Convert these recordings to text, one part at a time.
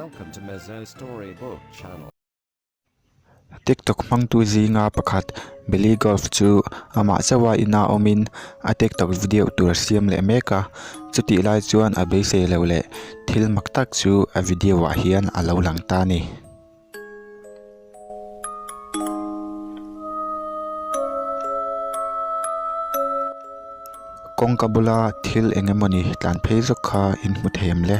Welcome to Mizo Storybook Channel. TikTok mang tu zi nga pakhat Billy Golf chu ama chawa ina omin a TikTok video tur siam le meka chuti lai chuan a be se lo le thil maktak chu a video wa hian a lo lang ta ni kong kabula thil engemoni tlan phei zokha in muthem le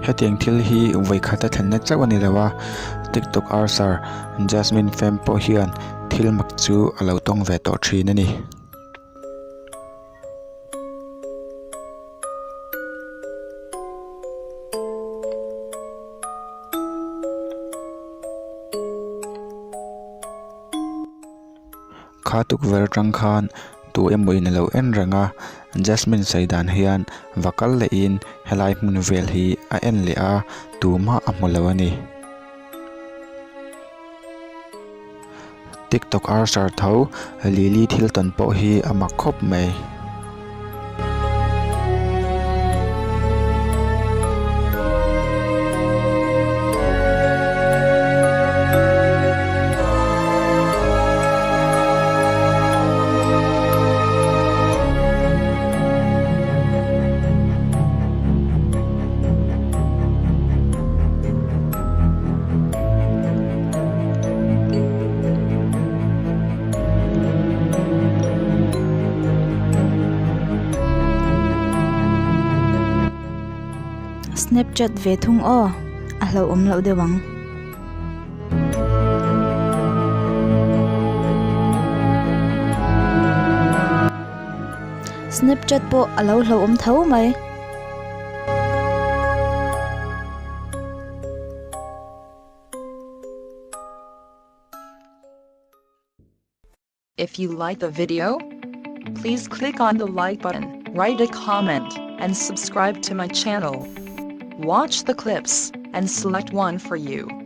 hetiang thil hi vai khata thanna chawani lewa TikTok arsar Jasmine Fem po hian thil mak chu alo tong ve to thin ani khatuk ver tang khan tu emoi na lo en ranga Jasmine Saidan hian vakal le in helai mun vel hi a en le a tu ma amolawani TikTok arsar thau lili thil ton po hi ama khop mai Snapchat ve thung o a hlauhawm lo dewang Snapchat po a lo hlauhawm tho mai If you like the video, please click on the like button, write a comment, and subscribe to my channel. Watch the clips and select one for you.